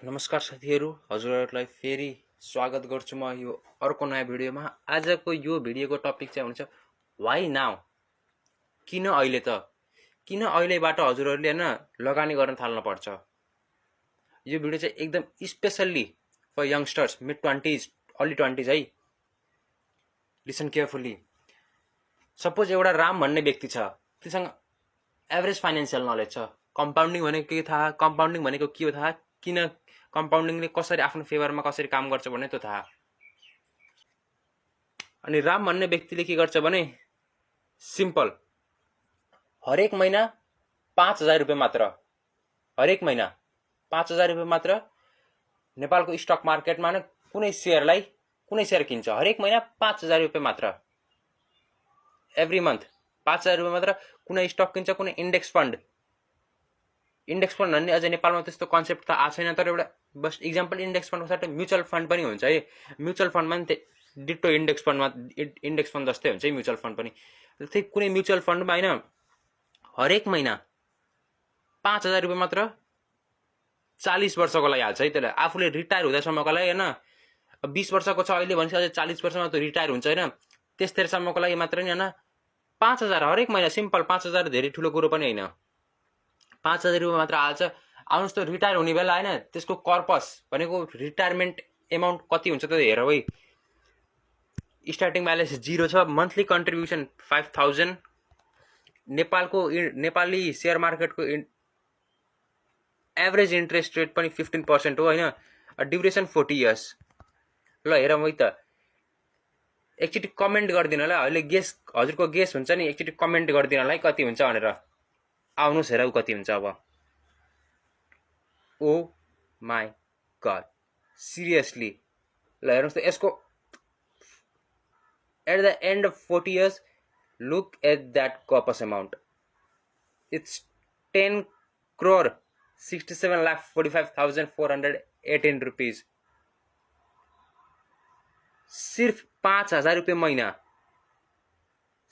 नमस्कार साथीहरू, हजुरहरूलाई फेरि स्वागत गर्छु म यो अर्को नयाँ भिडियोमा। आजको यो भिडियोको टपिक चाहिँ हुन्छ वाइ नाउ, किन अहिले त, किन अहिलेबाट हजुरहरूले हैन लगानी गर्न थाल्न पर्छ। यो भिडियो चाहिँ एकदम specially for youngsters, mid 20s, early 20s है। Listen carefully. सपोज एउटा राम भन्ने व्यक्ति छ, त्यससँग एभरेज फाइनान्शियल नलेज छ। कम्पाउन्डिङ भनेको के थाहा, कम्पाउन्डिङ भनेको के हो थाहा, किन कम्पाउन्डिङले कसरी आफ्नो फेभरमा कसरी काम गर्छ भन्ने त्यो थाहा। अनि राम भन्ने व्यक्तिले के गर्छ भने सिम्पल, हरेक महिना 5000 रुपैयाँ मात्र, हरेक महिना 5000 रुपैयाँ मात्र नेपालको स्टक मार्केटमा न कुनै सेयर किन्छ। हरेक महिना 5000 रुपैयाँ मात्र, एभ्री मन्थ 5000 रुपैयाँ मात्र कुनै स्टक किन्छ, कुनै इन्डेक्स फन्ड भन्ने अझै नेपालमा त्यस्तो कन्सेप्ट त आएको छैन, तर एउटा बस इक्जाम्पल इन्डेक्स फन्डको साथै म्युचुअल फन्ड पनि हुन्छ है। म्युचुअल फन्डमा नि डिटो इन्डेक्स फन्ड जस्तै हुन्छ है म्युचुअल फन्ड पनि। त्यही कुनै म्युचुअल फन्डमा हैन हरेक महिना 5000 रुपैयाँ मात्र 40 वर्षको लागि हाल्छ है। त्यसलाई आफूले रिटायर हुँदासम्मको लागि हैन, 20 वर्षको छ अहिले भनेपछि अझै 40 वर्षमा त रिटायर हुन्छ हैन, त्यसतेरसम्मको लागि मात्र नि हैन 5000 हरेक महिना। सिम्पल 5000 धेरै ठुलो कुरो पनि हैन, 5000 रुपैयाँ मात्र हाल्छ। आउनुहोस् त रिटायर हुने बेला हैन त्यसको कर्पस भनेको रिटायरमेन्ट एमाउन्ट कति हुन्छ त हेरौ है। स्टार्टिङ ब्यालेन्स 0 छ, मन्थली कन्ट्रिब्युसन 5000, नेपाली शेयर मार्केटको एभरेज इन्ट्रेस्ट रेट पनि 15% हो हैन। Duration 40 years. ल हेरौँ है त, एकचोटि कमेन्ट गरिदिनु होला, अहिले हजुरको गेस हुन्छ नि, एकचोटि कमेन्ट गरिदिनु होला है कति हुन्छ भनेर। आउनुहोस् हेरौ कति हुन्छ अब। Oh my god, seriously. ल हेर्नुहोस् त, यसको at the end of 40 years look at that corpus amount, it's 10 crore 67,45,418 rupees. सिर्फ 5000 रुपये महीना,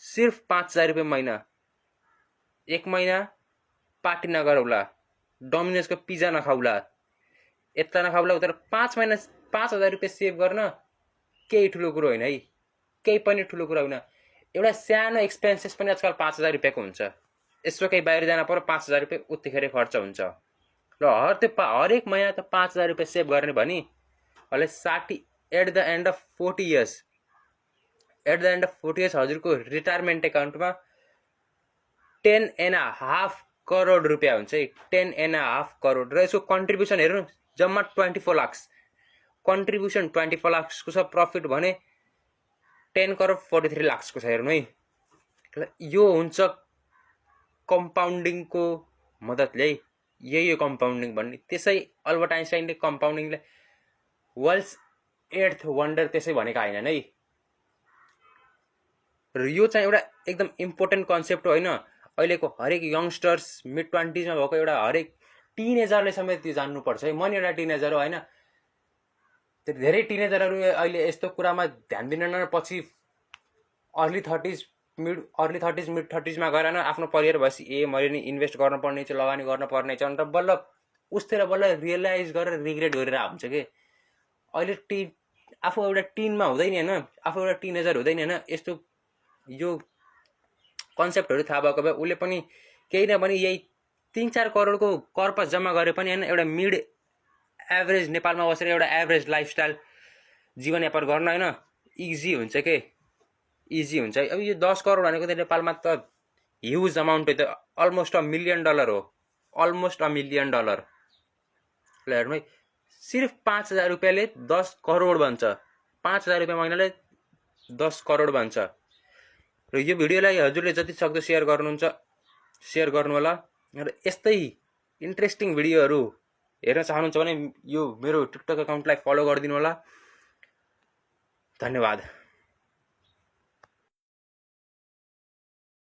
सिर्फ 5000 रुपये महीना। एक महीना पार्टी नगरौला, डोमिनोजको पिज्जा नखाउला, यता नखाउला उता, 5 महिना 5000 रुपये सेभ गर्न केही ठुलो कुरो होइन है, केही पनि ठुलो कुरो होइन। एउटा सानो एक्सपेन्सेस पनि आजकल 5000 रुपैयाँको हुन्छ। यसो केही बाहिर जान पर्यो 5000 रुपये उत्तिखेर खर्च हुन्छ। ल हरेक महिना त 5000 रुपये सेभ गर्ने भनी अहिले 60 at the end of 40 years, at the end of 40 years हजुरको रिटायरमेन्ट एकाउन्टमा 10.5 करोड रुपियाँ हुन्छ है, 10.5 करोड। र यसको कन्ट्रिब्युसन हेर्नु जम्मा 24 लाख, कन्ट्रिब्युसन 24 लाखको छ, प्रफिट भने 10 करोड 43 लाखको छ। हेर्नु है, यो हुन्छ कम्पाउन्डिङको मद्दतले है, यही हो कम्पाउन्डिङ भन्ने। त्यसै अल्बर्ट आइन्स्टाइनले कम्पाउन्डिङलाई वर्ल्ड्स 8th वन्डर त्यसै भनेका हैनन् है। र यो चाहिँ एउटा एकदम इम्पोर्टेन्ट कन्सेप्ट हो हैन। अहिलेको हरेक यंगस्टर्स, मिड 20s मा भएको एउटा हरेक टिनेजरले समेत यो जान्नुपर्छ है। म नि एउटा टिनेजर हो हैन, धेरै टिनेजरहरू अहिले यस्तो कुरामा ध्यान दिँदैनन्। पछि अर्ली 30s मिड 30s मा गएर आफ्नो परिवार भएपछि मैले नि इन्भेस्ट गर्नुपर्ने छ, लगानी गर्नुपर्ने छ भनेर बल्ल उस्तेर बल्ल रियलाइज गरेर रिग्रेट गरेर हुन्छ के। अहिले आफू एउटा टिनमा हुँदैन हैन, आफू एउटा टिनेजर हुँदैन हैन, यस्तो यो कन्सेप्टहरू थाहा भएको भए उसले पनि केही न पनि यही 3-4 करोडको कर्पस जम्मा गरे पनि हैन एउटा मिड एभरेज नेपालमा बसेर एउटा एभरेज लाइफस्टाइल जीवनयापन गर्न हैन इजी हुन्छ के, इजी हुन्छ। अब यो 10 करोड भनेको त नेपालमा त ह्युज अमाउन्ट हो, त अलमोस्ट $1 million हो, अलमोस्ट $1 million। ल हेर्नु है, सिर्फ 5000 रुपैयाँले 10 करोड बन्छ, 5000 रुपैयाँ महिनाले 10 करोड बन्छ। र यो भिडियोलाई हजुरले जति सक्दो सेयर गर्नुहुन्छ, सेयर गर्नु होला। र यस्तै इन्ट्रेस्टिङ भिडियोहरू हेर्न चाहनुहुन्छ भने यो मेरो टिकटक अकाउन्टलाई फलो गरिदिनु होला। धन्यवाद।